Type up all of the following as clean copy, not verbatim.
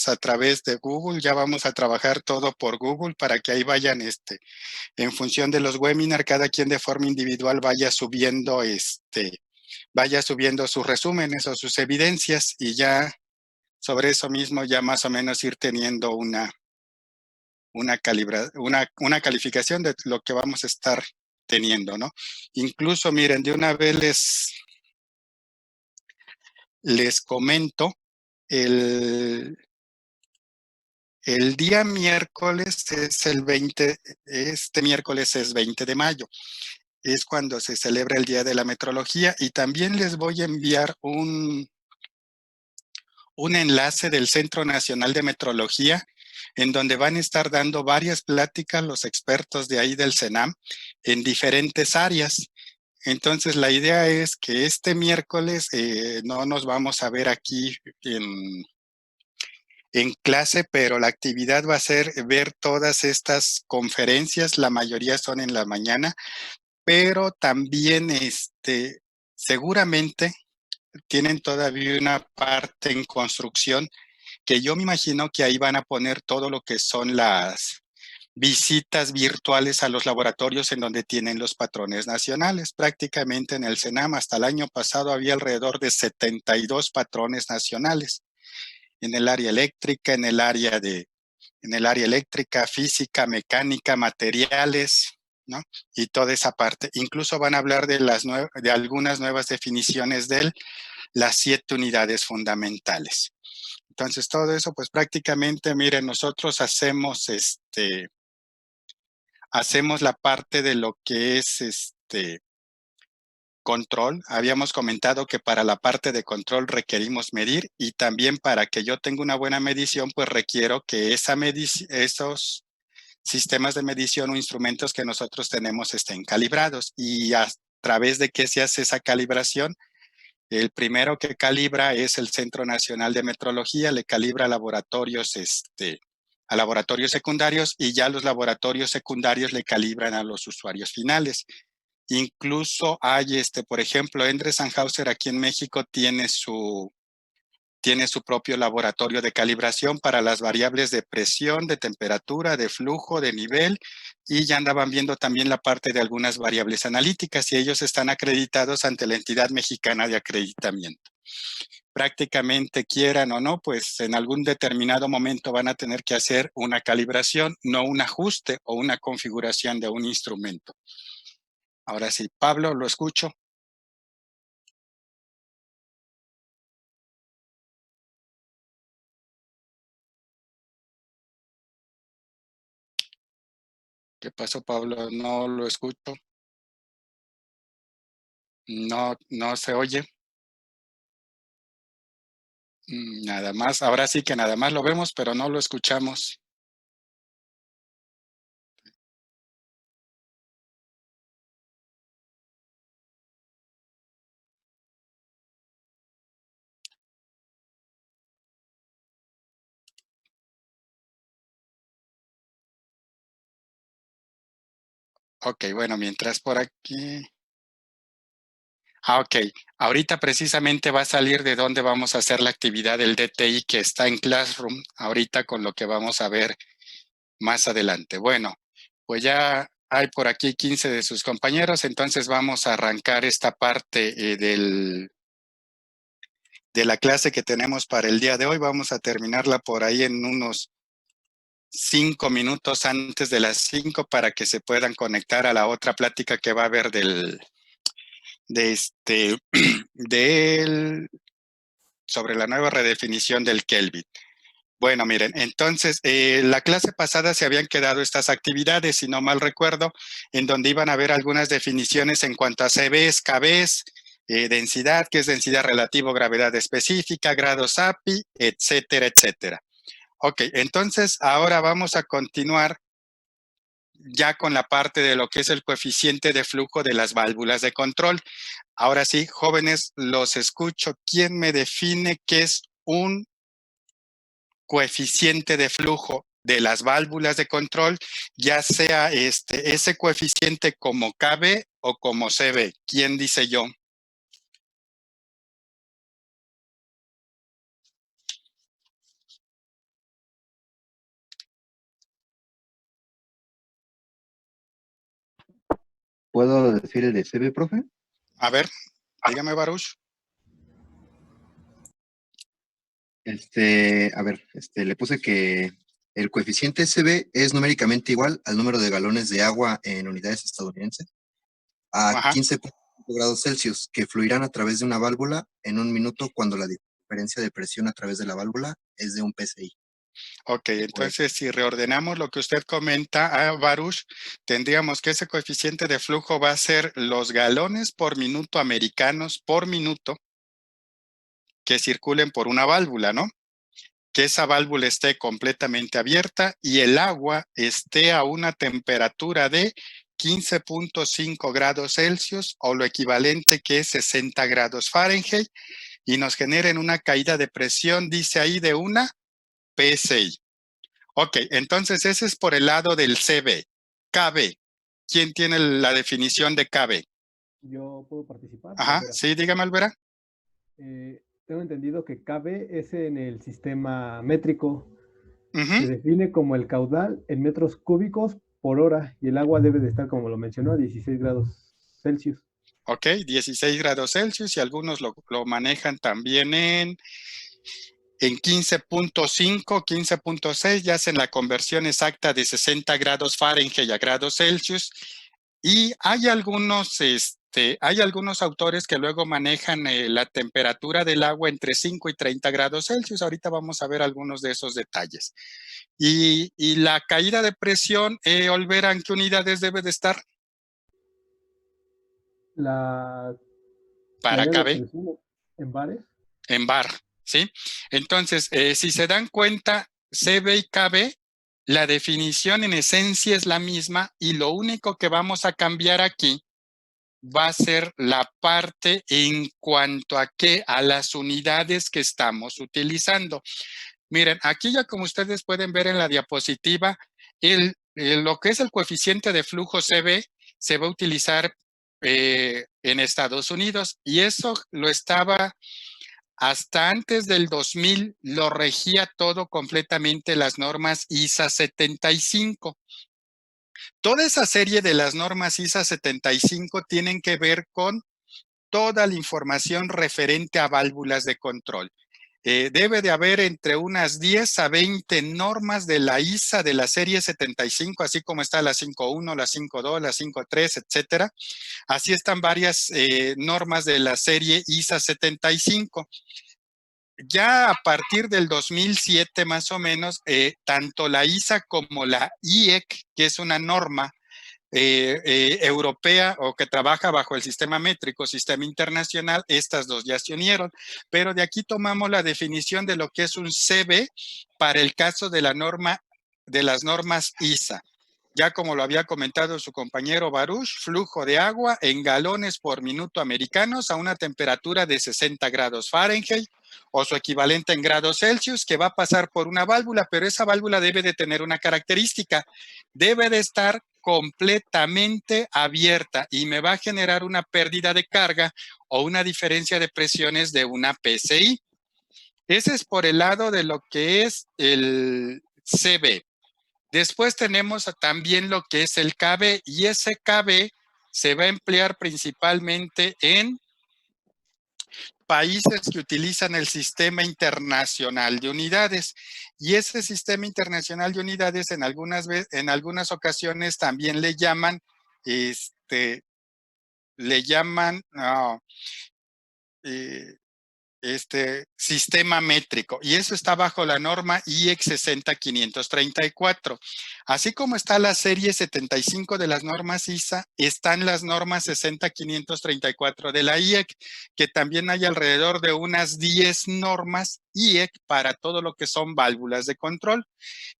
a través de Google, ya vamos a trabajar todo por Google para que ahí vayan, en función de los webinars, cada quien de forma individual vaya subiendo sus resúmenes o sus evidencias y ya sobre eso mismo ya más o menos ir teniendo una calificación de lo que vamos a estar teniendo, ¿no? Incluso, miren, de una vez les comento, el, el día miércoles es este miércoles es 20 de mayo, es cuando se celebra el Día de la Metrología y también les voy a enviar un enlace del Centro Nacional de Metrología en donde van a estar dando varias pláticas los expertos de ahí del CENAM en diferentes áreas. Entonces, la idea es que este miércoles no nos vamos a ver aquí en clase, pero la actividad va a ser ver todas estas conferencias, la mayoría son en la mañana, pero también seguramente tienen todavía una parte en construcción que yo me imagino que ahí van a poner todo lo que son las visitas virtuales a los laboratorios en donde tienen los patrones nacionales. Prácticamente en el CENAM hasta el año pasado había alrededor de 72 patrones nacionales en el área eléctrica, en el área eléctrica, física, mecánica, materiales, ¿no? Y toda esa parte. Incluso van a hablar de algunas nuevas definiciones de las 7 unidades fundamentales. Entonces, todo eso, pues prácticamente, miren, nosotros hacemos la parte de lo que es control. Habíamos comentado que para la parte de control requerimos medir y también para que yo tenga una buena medición, pues requiero que esos sistemas de medición o instrumentos que nosotros tenemos estén calibrados. Y a través de qué se hace esa calibración, el primero que calibra es el Centro Nacional de Metrología, le calibra a laboratorios secundarios y ya los laboratorios secundarios le calibran a los usuarios finales. Incluso hay, por ejemplo, Endre Sandhauser aquí en México tiene su propio laboratorio de calibración para las variables de presión, de temperatura, de flujo, de nivel, y ya andaban viendo también la parte de algunas variables analíticas y ellos están acreditados ante la entidad mexicana de acreditamiento. Prácticamente quieran o no, pues en algún determinado momento van a tener que hacer una calibración, no un ajuste o una configuración de un instrumento. Ahora sí, Pablo, lo escucho. ¿Qué pasó, Pablo? No lo escucho. No, no se oye. Nada más, ahora sí que nada más lo vemos, pero no lo escuchamos. Ok, bueno, mientras por aquí. Ok. Ahorita precisamente va a salir de dónde vamos a hacer la actividad del DTI que está en Classroom, ahorita con lo que vamos a ver más adelante. Bueno, pues ya hay por aquí 15 de sus compañeros, entonces vamos a arrancar esta parte de la clase que tenemos para el día de hoy. Vamos a terminarla por ahí en unos 5 minutos antes de las 5 para que se puedan conectar a la otra plática que va a haber del sobre la nueva redefinición del Kelvin. Bueno, miren, entonces, la clase pasada se habían quedado estas actividades, si no mal recuerdo, en donde iban a haber algunas definiciones en cuanto a CBs, KBs, densidad, que es densidad relativo, gravedad específica, grados API, etcétera, etcétera. Ok, entonces ahora vamos a continuar ya con la parte de lo que es el coeficiente de flujo de las válvulas de control. Ahora sí, jóvenes, los escucho. ¿Quién me define qué es un coeficiente de flujo de las válvulas de control, ya sea ese coeficiente como KB o como CB? ¿Quién dice yo? puedo decir el de CB, profe? A ver, dígame, Baruch. Le puse que el coeficiente CB es numéricamente igual al número de galones de agua en unidades estadounidenses a Ajá. 15.5 grados Celsius que fluirán a través de una válvula en un minuto cuando la diferencia de presión a través de la válvula es de un PSI. Ok, entonces si reordenamos lo que usted comenta, Baruch, tendríamos que ese coeficiente de flujo va a ser los galones por minuto americanos por minuto que circulen por una válvula, ¿no? Que esa válvula esté completamente abierta y el agua esté a una temperatura de 15.5 grados Celsius o lo equivalente que es 60 grados Fahrenheit y nos generen una caída de presión, dice ahí, de una PSI. Ok, entonces ese es por el lado del CB. KB. ¿Quién tiene la definición de KB? Yo puedo participar. Ajá, Olvera. sí, dígame, Alvera. Tengo entendido que KB es en el sistema métrico. Uh-huh. Se define como el caudal en metros cúbicos por hora y el agua debe de estar, como lo mencionó, a 16 grados Celsius. Ok, 16 grados Celsius y algunos lo manejan también en 15.5, 15.6, ya hacen la conversión exacta de 60 grados Fahrenheit a grados Celsius. Y hay algunos autores que luego manejan la temperatura del agua entre 5 y 30 grados Celsius. Ahorita vamos a ver algunos de esos detalles. Y la caída de presión, Olvera, ¿en qué unidades debe de estar? Para KB. ¿En bares? En bar, ¿sí? Entonces, si se dan cuenta, CB y KB, la definición en esencia es la misma y lo único que vamos a cambiar aquí va a ser la parte en cuanto a las unidades que estamos utilizando. Miren, aquí ya como ustedes pueden ver en la diapositiva, lo que es el coeficiente de flujo CB se va a utilizar en Estados Unidos y eso lo estaba hasta antes del 2000, lo regía todo completamente las normas ISA 75. Toda esa serie de las normas ISA 75 tienen que ver con toda la información referente a válvulas de control. Debe de haber entre unas 10 a 20 normas de la ISA de la serie 75, así como está la 5.1, la 5.2, la 5.3, etcétera. Así están varias normas de la serie ISA 75. Ya a partir del 2007 más o menos, tanto la ISA como la IEC, que es una norma europea o que trabaja bajo el sistema métrico, sistema internacional, estas dos ya se unieron, pero de aquí tomamos la definición de lo que es un CB para el caso de la norma, de las normas ISA. Ya como lo había comentado su compañero Baruch, flujo de agua en galones por minuto americanos a una temperatura de 60 grados Fahrenheit o su equivalente en grados Celsius que va a pasar por una válvula, pero esa válvula debe de tener una característica, debe de estar completamente abierta y me va a generar una pérdida de carga o una diferencia de presiones de una PSI. Ese es por el lado de lo que es el CB. Después tenemos también lo que es el KB y ese KB se va a emplear principalmente en países que utilizan el sistema internacional de unidades y ese sistema internacional de unidades en algunas ocasiones también le llaman sistema métrico y eso está bajo la norma IEC 60534. Así como está la serie 75 de las normas ISA, están las normas 60534 de la IEC, que también hay alrededor de unas 10 normas IEC para todo lo que son válvulas de control.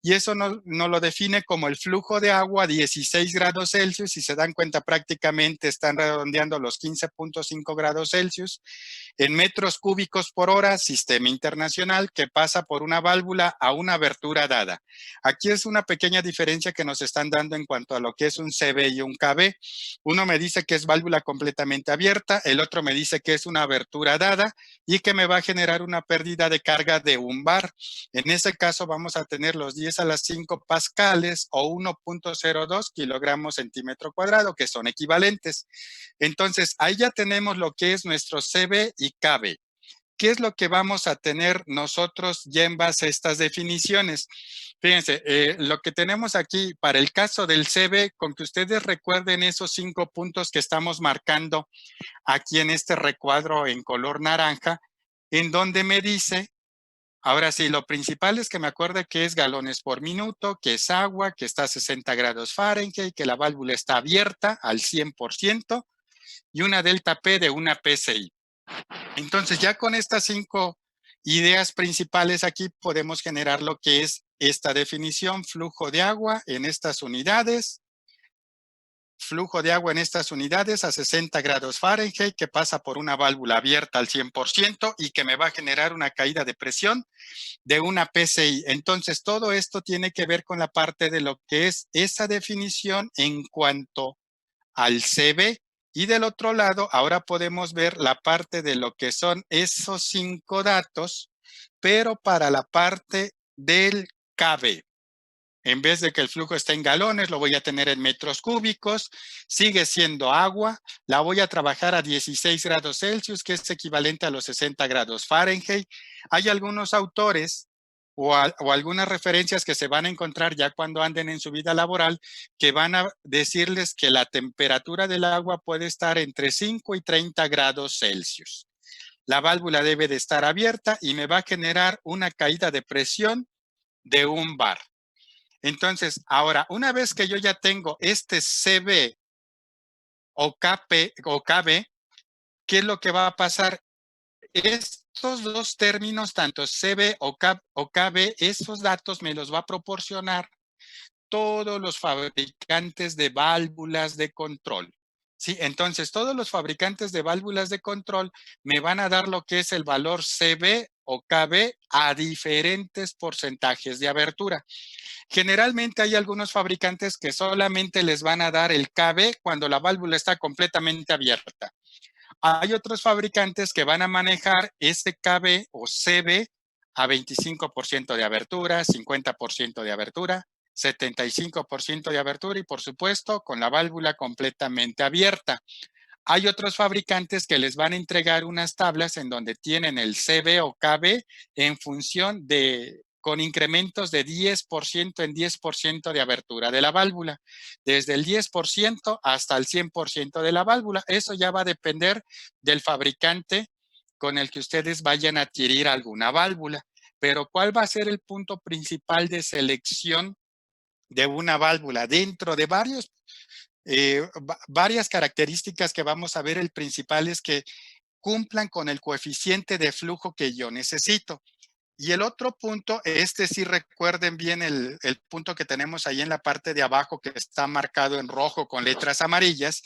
Y eso nos lo define como el flujo de agua a 16 grados Celsius. Si se dan cuenta, prácticamente están redondeando los 15.5 grados Celsius en metros cúbicos cúbicos por hora, sistema internacional, que pasa por una válvula a una abertura dada. Aquí es una pequeña diferencia que nos están dando en cuanto a lo que es un CB y un KB. Uno me dice que es válvula completamente abierta, el otro me dice que es una abertura dada y que me va a generar una pérdida de carga de 1 bar. En ese caso vamos a tener los 10 a la 5 pascales o 1.02 kilogramos centímetro cuadrado, que son equivalentes. Entonces, ahí ya tenemos lo que es nuestro CB y KB. ¿Qué es lo que vamos a tener nosotros ya en base a estas definiciones? Fíjense, lo que tenemos aquí para el caso del CB, con que ustedes recuerden esos 5 puntos que estamos marcando aquí en este recuadro en color naranja, en donde me dice, ahora sí, lo principal es que me acuerde que es galones por minuto, que es agua, que está a 60 grados Fahrenheit, que la válvula está abierta al 100% y una delta P de una PSI. Entonces, ya con estas 5 ideas principales aquí podemos generar lo que es esta definición: flujo de agua en estas unidades, a 60 grados Fahrenheit, que pasa por una válvula abierta al 100% y que me va a generar una caída de presión de una PSI. Entonces, todo esto tiene que ver con la parte de lo que es esa definición en cuanto al CB. Y del otro lado, ahora podemos ver la parte de lo que son esos 5 datos, pero para la parte del KB. En vez de que el flujo esté en galones, lo voy a tener en metros cúbicos, sigue siendo agua, la voy a trabajar a 16 grados Celsius, que es equivalente a los 60 grados Fahrenheit. Hay algunos autores o algunas referencias que se van a encontrar ya cuando anden en su vida laboral, que van a decirles que la temperatura del agua puede estar entre 5 y 30 grados Celsius. La válvula debe de estar abierta y me va a generar una caída de presión de 1 bar. Entonces, ahora, una vez que yo ya tengo este CB o KB, ¿qué es lo que va a pasar? Estos dos términos, tanto CB o KB, esos datos me los va a proporcionar todos los fabricantes de válvulas de control. Sí, entonces todos los fabricantes de válvulas de control me van a dar lo que es el valor CB o KB a diferentes porcentajes de abertura. Generalmente hay algunos fabricantes que solamente les van a dar el KB cuando la válvula está completamente abierta. Hay otros fabricantes que van a manejar este KB o CB a 25% de abertura, 50% de abertura, 75% de abertura y, por supuesto, con la válvula completamente abierta. Hay otros fabricantes que les van a entregar unas tablas en donde tienen el CB o KB en función de, con incrementos de 10% en 10% de abertura de la válvula, desde el 10% hasta el 100% de la válvula. Eso ya va a depender del fabricante con el que ustedes vayan a adquirir alguna válvula. Pero ¿cuál va a ser el punto principal de selección de una válvula? Dentro de varias características que vamos a ver, el principal es que cumplan con el coeficiente de flujo que yo necesito. Y el otro punto, sí recuerden bien el punto que tenemos ahí en la parte de abajo que está marcado en rojo con letras amarillas,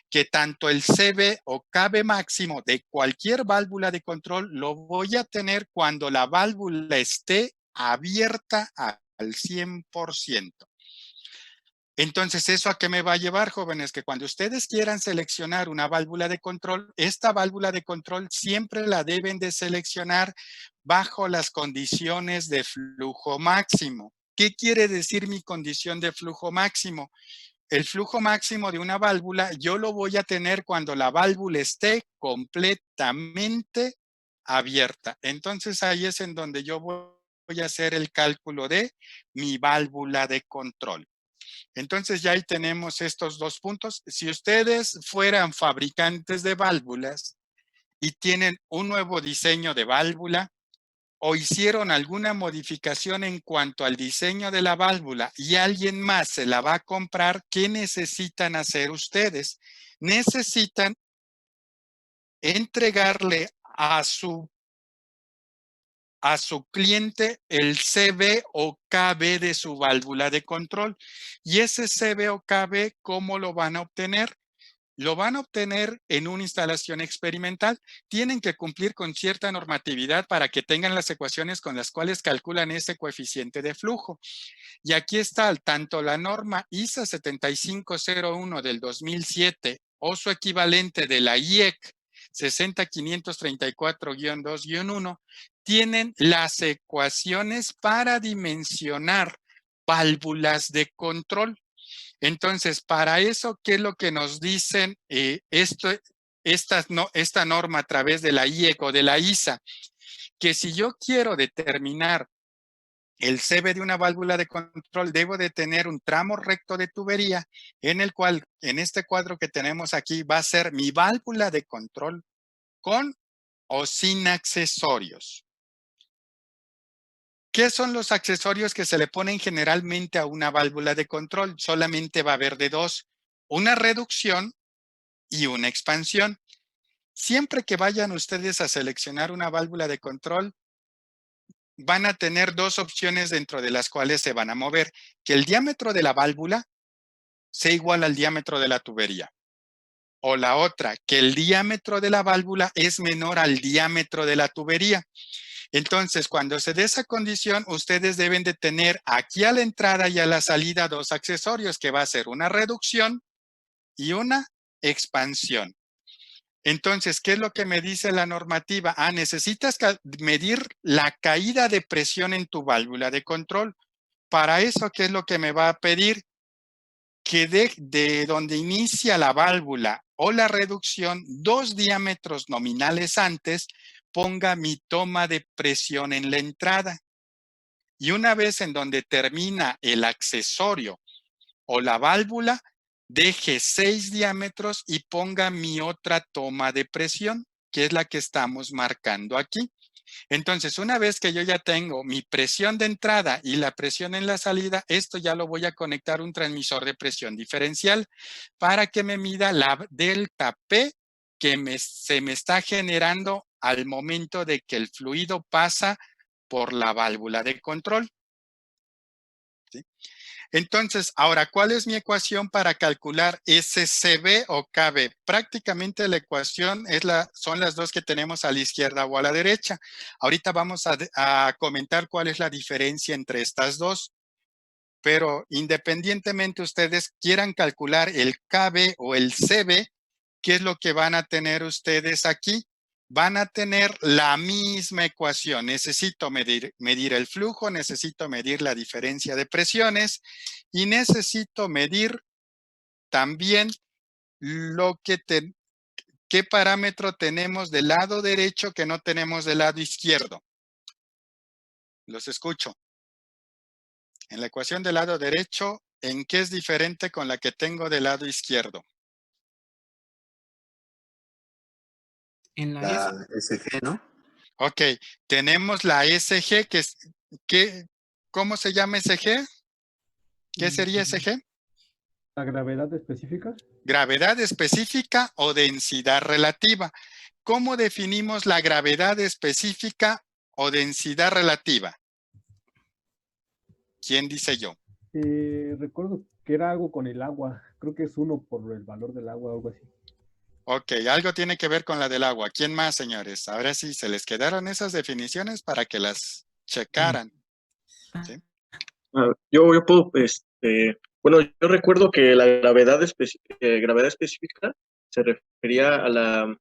que tanto el CB o KB máximo de cualquier válvula de control lo voy a tener cuando la válvula esté abierta al 100%. Entonces, ¿eso a qué me va a llevar, jóvenes? Que cuando ustedes quieran seleccionar una válvula de control, esta válvula de control siempre la deben de seleccionar bajo las condiciones de flujo máximo. ¿Qué quiere decir mi condición de flujo máximo? El flujo máximo de una válvula yo lo voy a tener cuando la válvula esté completamente abierta. Entonces, ahí es en donde yo voy a hacer el cálculo de mi válvula de control. Entonces ya ahí tenemos estos dos puntos. Si ustedes fueran fabricantes de válvulas y tienen un nuevo diseño de válvula o hicieron alguna modificación en cuanto al diseño de la válvula y alguien más se la va a comprar, ¿qué necesitan hacer ustedes? Necesitan entregarle a su cliente el CB o KB de su válvula de control. Y ese CB o KB, ¿cómo lo van a obtener? lo van a obtener en una instalación experimental. Tienen que cumplir con cierta normatividad para que tengan las ecuaciones con las cuales calculan ese coeficiente de flujo. Y aquí está tanto la norma ISA 7501 del 2007 o su equivalente de la IEC 60534-2-1, tienen las ecuaciones para dimensionar válvulas de control. Entonces, para eso, ¿qué es lo que nos dicen esta norma a través de la IEC o de la ISA? Que si yo quiero determinar el CB de una válvula de control, debo de tener un tramo recto de tubería en el cual, en este cuadro que tenemos aquí, va a ser mi válvula de control con o sin accesorios. ¿Qué son los accesorios que se le ponen generalmente a una válvula de control? Solamente va a haber de dos, una reducción y una expansión. Siempre que vayan ustedes a seleccionar una válvula de control, van a tener dos opciones dentro de las cuales se van a mover. Que el diámetro de la válvula sea igual al diámetro de la tubería. O la otra, que el diámetro de la válvula es menor al diámetro de la tubería. Entonces, cuando se dé esa condición, ustedes deben de tener aquí a la entrada y a la salida dos accesorios, que va a ser una reducción y una expansión. Entonces, ¿qué es lo que me dice la normativa? Necesitas medir la caída de presión en tu válvula de control. Para eso, ¿qué es lo que me va a pedir? Que de donde inicia la válvula o la reducción, 2 diámetros nominales antes, ponga mi toma de presión en la entrada. Y una vez en donde termina el accesorio o la válvula, deje 6 diámetros y ponga mi otra toma de presión, que es la que estamos marcando aquí. Entonces, una vez que yo ya tengo mi presión de entrada y la presión en la salida, esto ya lo voy a conectar a un transmisor de presión diferencial para que me mida la delta P que se me está generando al momento de que el fluido pasa por la válvula de control. ¿Sí? Entonces, ahora, ¿cuál es mi ecuación para calcular SCB o KB? Prácticamente la ecuación son las dos que tenemos a la izquierda o a la derecha. Ahorita vamos a comentar cuál es la diferencia entre estas dos. Pero independientemente ustedes quieran calcular el KB o el CB, ¿qué es lo que van a tener ustedes aquí? Van a tener la misma ecuación. Necesito medir el flujo, necesito medir la diferencia de presiones y necesito medir también qué parámetro tenemos del lado derecho que no tenemos del lado izquierdo. Los escucho. En la ecuación del lado derecho, ¿en qué es diferente con la que tengo del lado izquierdo? En la La SG, ¿no? Ok, tenemos la SG, ¿cómo se llama SG? ¿Qué sería SG? ¿La gravedad específica? Gravedad específica o densidad relativa. ¿Cómo definimos la gravedad específica o densidad relativa? ¿Quién dice yo? Recuerdo que era algo con el agua. Creo que es 1 por el valor del agua o algo así. Ok, algo tiene que ver con la del agua. ¿Quién más, señores? Ahora sí, se les quedaron esas definiciones para que las checaran. ¿Sí? Yo puedo, bueno, yo recuerdo que la gravedad específica se refería a la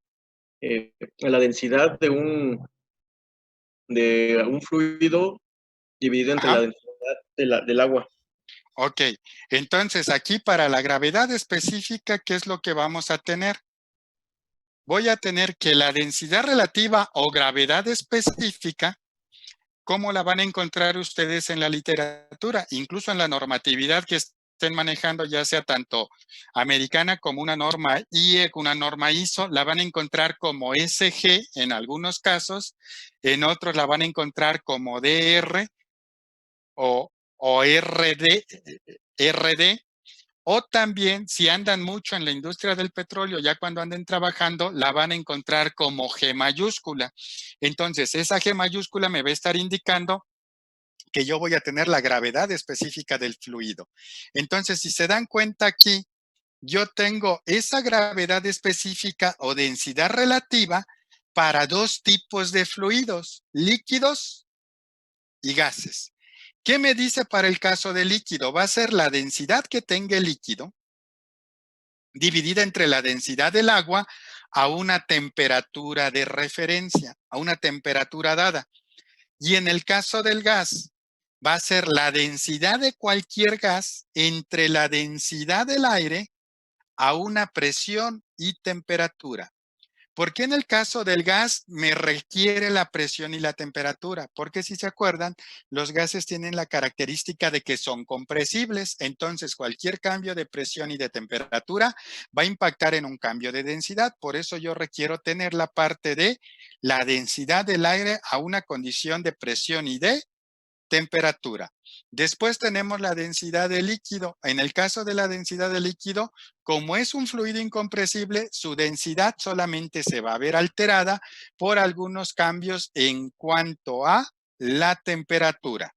densidad de un fluido dividido entre la densidad del agua. Ok, entonces aquí para la gravedad específica, ¿qué es lo que vamos a tener? Voy a tener que la densidad relativa o gravedad específica, ¿cómo la van a encontrar ustedes en la literatura? Incluso en la normatividad que estén manejando, ya sea tanto americana como una norma IEC, una norma ISO, la van a encontrar como SG en algunos casos, en otros la van a encontrar como DR o RD, o también si andan mucho en la industria del petróleo, ya cuando anden trabajando, la van a encontrar como G mayúscula. Entonces, esa G mayúscula me va a estar indicando que yo voy a tener la gravedad específica del fluido. Entonces, si se dan cuenta aquí, yo tengo esa gravedad específica o densidad relativa para dos tipos de fluidos, líquidos y gases. ¿Qué me dice para el caso de líquido? Va a ser la densidad que tenga el líquido dividida entre la densidad del agua a una temperatura de referencia, a una temperatura dada. Y en el caso del gas, va a ser la densidad de cualquier gas entre la densidad del aire a una presión y temperatura. ¿Por qué en el caso del gas me requiere la presión y la temperatura? Porque si se acuerdan, los gases tienen la característica de que son compresibles, entonces cualquier cambio de presión y de temperatura va a impactar en un cambio de densidad. Por eso yo requiero tener la parte de la densidad del aire a una condición de presión y de temperatura. Después tenemos la densidad del líquido. En el caso de la densidad del líquido, como es un fluido incompresible, su densidad solamente se va a ver alterada por algunos cambios en cuanto a la temperatura.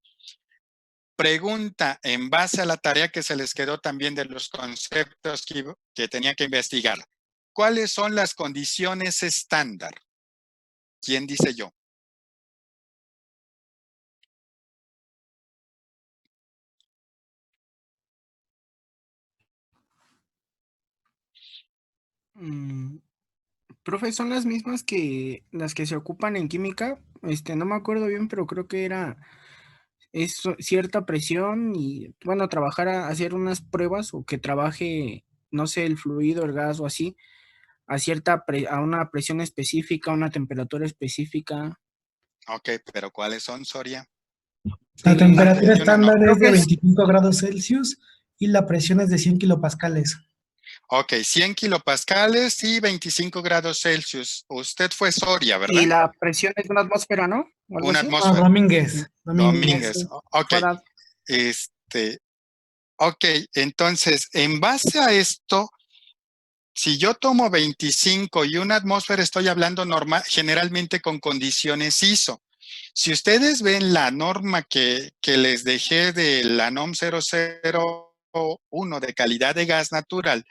Pregunta en base a la tarea que se les quedó también de los conceptos que tenían que investigar. ¿Cuáles son las condiciones estándar? ¿Quién dice yo? Profe, son las mismas que las que se ocupan en química. No me acuerdo bien, pero creo que cierta presión y, bueno, hacer unas pruebas o que trabaje, no sé, el fluido, el gas o así, a una presión específica, a una temperatura específica. Ok, pero ¿cuáles son, Soria? La Sí, temperatura Yo no, estándar creo es que de es 25 grados Celsius y la presión es de 100 kilopascales. Ok, 100 kilopascales y 25 grados Celsius. Usted fue Soria, y ¿verdad? la presión es de una atmósfera, ¿no? O algo Una así. No, atmósfera. Domínguez. Domínguez. Ok. Para- Este, ok, entonces, en base a esto, si yo tomo 25 y una atmósfera, estoy hablando generalmente con condiciones ISO. Si ustedes ven la norma que les dejé de la NOM 001 de calidad de gas natural,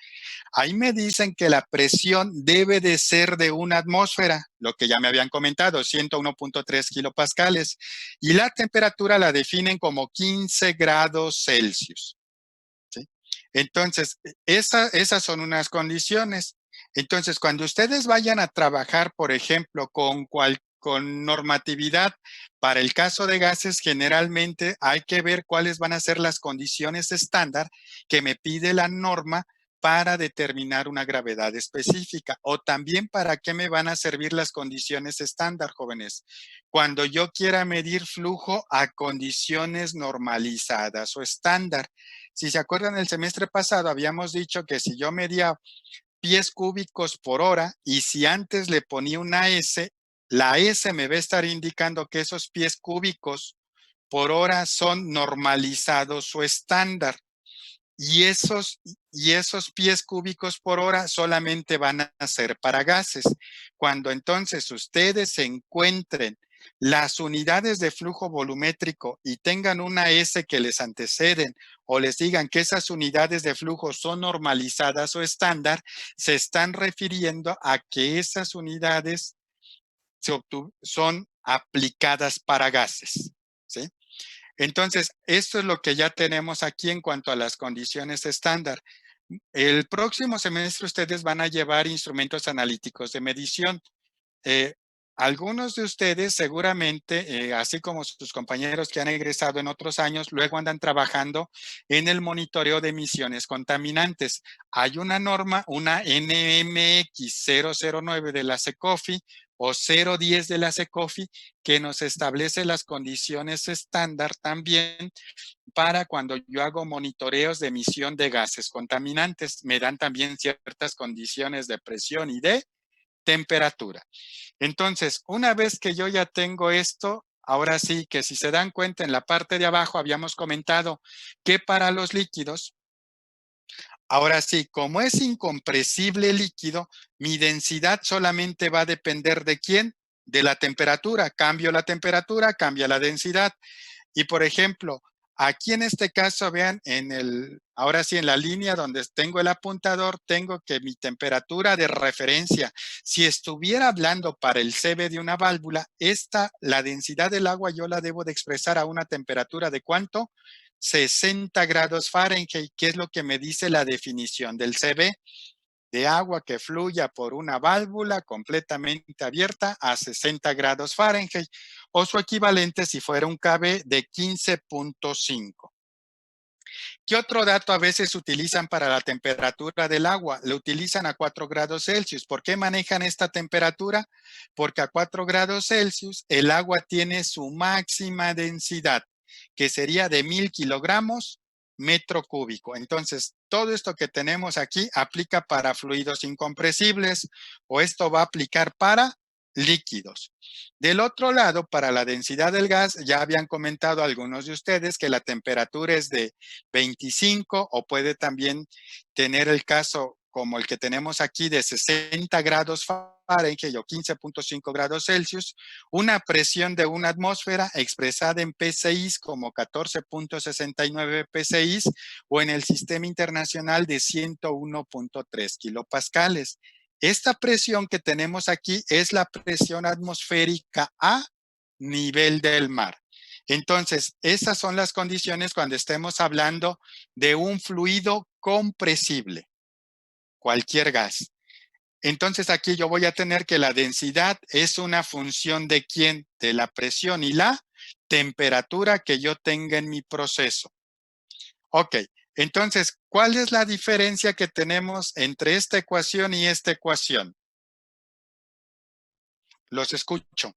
ahí me dicen que la presión debe de ser de una atmósfera, lo que ya me habían comentado, 101.3 kilopascales, y la temperatura la definen como 15 grados Celsius. ¿Sí? Entonces, esas son unas condiciones. Entonces, cuando ustedes vayan a trabajar, por ejemplo, con normatividad para el caso de gases, generalmente hay que ver cuáles van a ser las condiciones estándar que me pide la norma para determinar una gravedad específica, o también para qué me van a servir las condiciones estándar, jóvenes. Cuando yo quiera medir flujo a condiciones normalizadas o estándar. Si se acuerdan, el semestre pasado habíamos dicho que si yo medía pies cúbicos por hora y si antes le ponía una S, la S me va a estar indicando que esos pies cúbicos por hora son normalizados o estándar. Y esos pies cúbicos por hora solamente van a ser para gases. Cuando entonces ustedes encuentren las unidades de flujo volumétrico y tengan una S que les anteceden o les digan que esas unidades de flujo son normalizadas o estándar, se están refiriendo a que esas unidades son aplicadas para gases, ¿sí? Entonces, esto es lo que ya tenemos aquí en cuanto a las condiciones estándar. El próximo semestre ustedes van a llevar instrumentos analíticos de medición. Algunos de ustedes seguramente, así como sus compañeros que han egresado en otros años, luego andan trabajando en el monitoreo de emisiones contaminantes. Hay una norma, una NMX 009 de la SECOFI o 010 de la SECOFI, que nos establece las condiciones estándar también para cuando yo hago monitoreos de emisión de gases contaminantes. Me dan también ciertas condiciones de presión y de temperatura. Entonces, una vez que yo ya tengo esto, ahora sí que si se dan cuenta en la parte de abajo habíamos comentado que para los líquidos, ahora sí, como es incompresible líquido, mi densidad solamente va a depender de quién, de la temperatura. Cambio la temperatura, cambia la densidad. Y por ejemplo, Aquí en este caso, vean, ahora sí en la línea donde tengo el apuntador, tengo que mi temperatura de referencia, si estuviera hablando para el CB de una válvula, la densidad del agua yo la debo de expresar a una temperatura de ¿cuánto? 60 grados Fahrenheit, que es lo que me dice la definición del CB, de agua que fluya por una válvula completamente abierta a 60 grados Fahrenheit, o su equivalente si fuera un KB de 15.5. ¿Qué otro dato a veces utilizan para la temperatura del agua? Lo utilizan a 4 grados Celsius. ¿Por qué manejan esta temperatura? Porque a 4 grados Celsius el agua tiene su máxima densidad, que sería de 1000 kilogramos metro cúbico. Entonces, todo esto que tenemos aquí aplica para fluidos incompresibles, o esto va a aplicar para líquidos. Del otro lado, para la densidad del gas, ya habían comentado algunos de ustedes que la temperatura es de 25, o puede también tener el caso como el que tenemos aquí de 60 grados Fahrenheit o 15.5 grados Celsius, una presión de una atmósfera expresada en PSI como 14.69 PSI o en el sistema internacional de 101.3 kilopascales. Esta presión que tenemos aquí es la presión atmosférica a nivel del mar. Entonces, esas son las condiciones cuando estemos hablando de un fluido compresible, cualquier gas. Entonces, aquí yo voy a tener que la densidad es una función de ¿quién? De la presión y la temperatura que yo tenga en mi proceso. Ok, entonces, ¿cuál es la diferencia que tenemos entre esta ecuación y esta ecuación? Los escucho.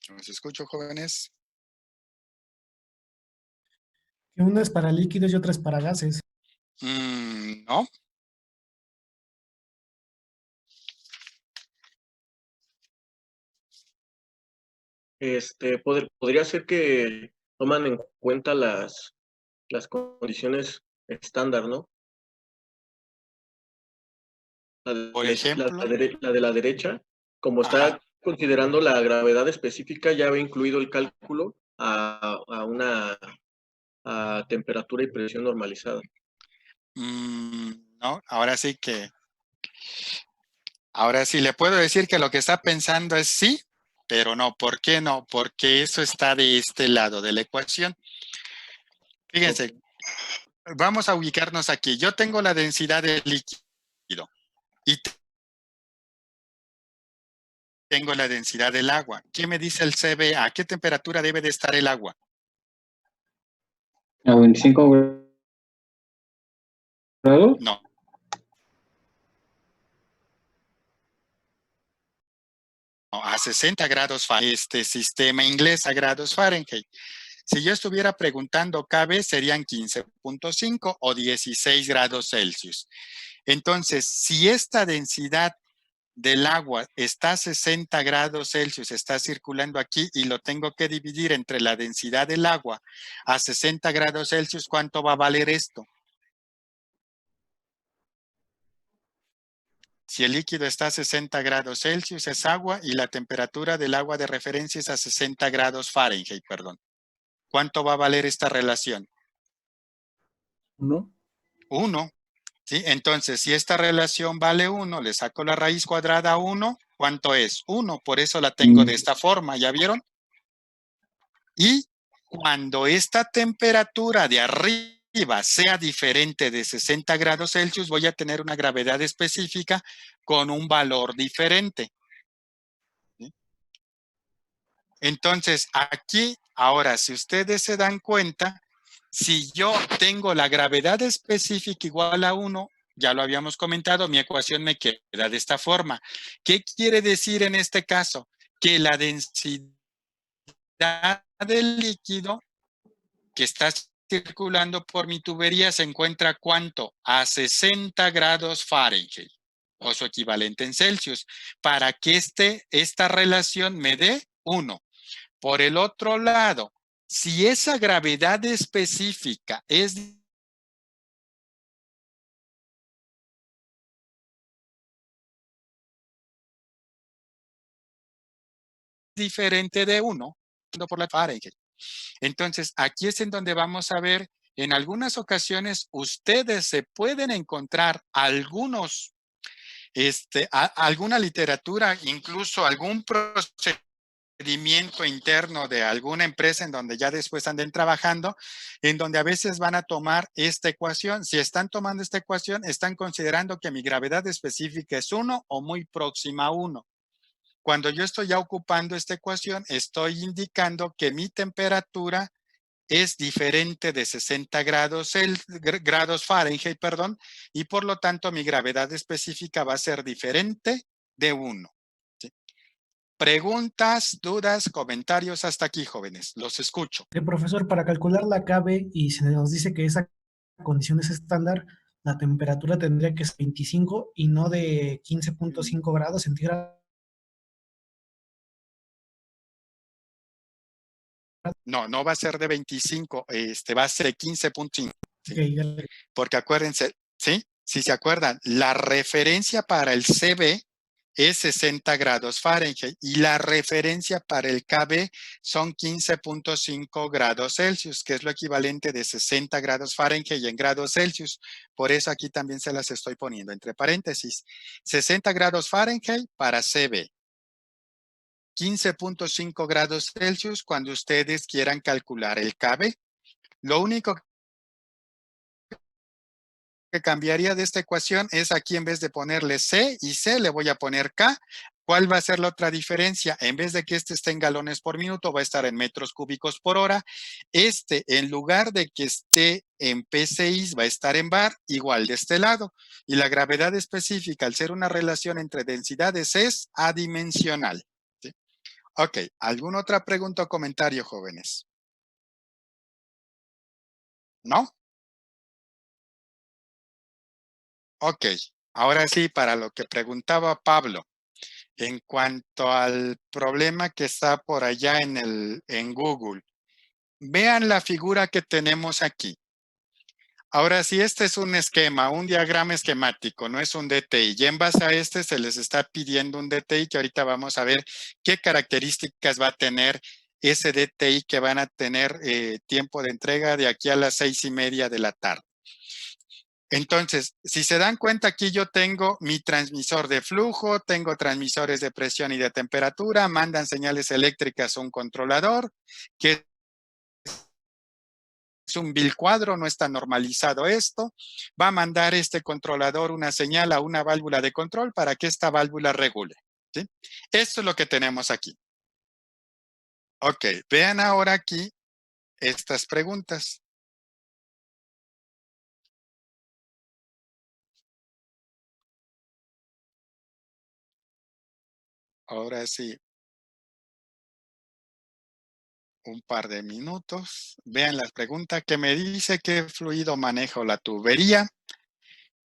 ¿Los escucho, jóvenes? Que una es para líquidos y otra es para gases. No. Podría ser que toman en cuenta las condiciones estándar, ¿no? Por ejemplo. La de la derecha, como Ajá. está considerando la gravedad específica, ya había incluido el cálculo a una temperatura y presión normalizada. No, ahora sí le puedo decir que lo que está pensando es sí, pero no. ¿Por qué no? Porque eso está de este lado de la ecuación. Fíjense, vamos a ubicarnos aquí. Yo tengo la densidad del líquido y tengo la densidad del agua. ¿Qué me dice el CB? ¿A qué temperatura debe de estar el agua? ¿A 25 grados? No. A 60 grados Fahrenheit, este sistema inglés a grados Fahrenheit. Si yo estuviera preguntando KB, serían 15.5 o 16 grados Celsius. Entonces, si esta densidad del agua está a 60 grados Celsius, está circulando aquí y lo tengo que dividir entre la densidad del agua a 60 grados Celsius, ¿cuánto va a valer esto? Si el líquido está a 60 grados Celsius es agua y la temperatura del agua de referencia es a 60 grados Fahrenheit, perdón. ¿Cuánto va a valer esta relación? 1. 1. ¿Sí? Entonces, si esta relación vale 1, le saco la raíz cuadrada a 1, ¿cuánto es? 1, por eso la tengo de esta forma, ¿ya vieron? Y cuando esta temperatura de arriba sea diferente de 60 grados Celsius, voy a tener una gravedad específica con un valor diferente. ¿Sí? Entonces, aquí, ahora, si ustedes se dan cuenta, si yo tengo la gravedad específica igual a 1, ya lo habíamos comentado, mi ecuación me queda de esta forma. ¿Qué quiere decir en este caso? Que la densidad del líquido que está circulando por mi tubería se encuentra ¿cuánto? A 60 grados Fahrenheit o su equivalente en Celsius, para que esta relación me dé 1. Por el otro lado, si esa gravedad específica es diferente de 1 por la Fahrenheit. Entonces, aquí es en donde vamos a ver, en algunas ocasiones, ustedes se pueden encontrar algunos, alguna literatura, incluso algún procedimiento interno de alguna empresa en donde ya después anden trabajando, en donde a veces van a tomar esta ecuación. Si están tomando esta ecuación, están considerando que mi gravedad específica es 1 o muy próxima a 1. Cuando yo estoy ya ocupando esta ecuación, estoy indicando que mi temperatura es diferente de 60 grados Fahrenheit, perdón, y por lo tanto mi gravedad específica va a ser diferente de 1. ¿Sí? Preguntas, dudas, comentarios hasta aquí, jóvenes. Los escucho. Profesor, para calcular la KB y se nos dice que esa condición es estándar, la temperatura tendría que ser 25 y no de 15.5 grados centígrados. No va a ser de 25, va a ser de 15.5. ¿sí? Okay. Porque acuérdense, ¿sí? Si se acuerdan, la referencia para el CB es 60 grados Fahrenheit y la referencia para el KB son 15.5 grados Celsius, que es lo equivalente de 60 grados Fahrenheit en grados Celsius. Por eso aquí también se las estoy poniendo entre paréntesis. 60 grados Fahrenheit para CB. 15.5 grados Celsius cuando ustedes quieran calcular el KB. Lo único que cambiaría de esta ecuación es aquí en vez de ponerle C y C le voy a poner K. ¿Cuál va a ser la otra diferencia? En vez de que este esté en galones por minuto, va a estar en metros cúbicos por hora. En lugar de que esté en PSI, va a estar en bar, igual de este lado. Y la gravedad específica, al ser una relación entre densidades, es adimensional. ¿Sí? Ok, ¿alguna otra pregunta o comentario, jóvenes? ¿No? Ok, ahora sí, para lo que preguntaba Pablo, en cuanto al problema que está por allá en Google, vean la figura que tenemos aquí. Ahora sí, este es un esquema, un diagrama esquemático, no es un DTI. Y en base a este se les está pidiendo un DTI que ahorita vamos a ver qué características va a tener ese DTI que van a tener tiempo de entrega de aquí a las 6:30 de la tarde. Entonces, si se dan cuenta, aquí yo tengo mi transmisor de flujo, tengo transmisores de presión y de temperatura, mandan señales eléctricas a un controlador, que es un bilcuadro, no está normalizado esto. Va a mandar este controlador una señal a una válvula de control para que esta válvula regule. ¿Sí? Esto es lo que tenemos aquí. Ok, vean ahora aquí estas preguntas. Ahora sí. Un par de minutos. Vean las preguntas que me dice qué fluido manejo la tubería,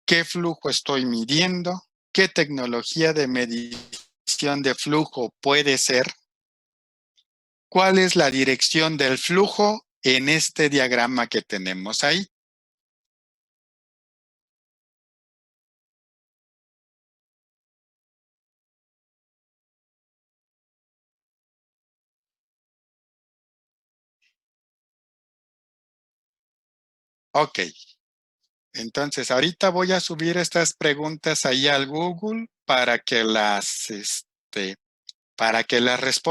qué flujo estoy midiendo, qué tecnología de medición de flujo puede ser, cuál es la dirección del flujo en este diagrama que tenemos ahí. Ok. Entonces, ahorita voy a subir estas preguntas ahí al Google para que las respondan.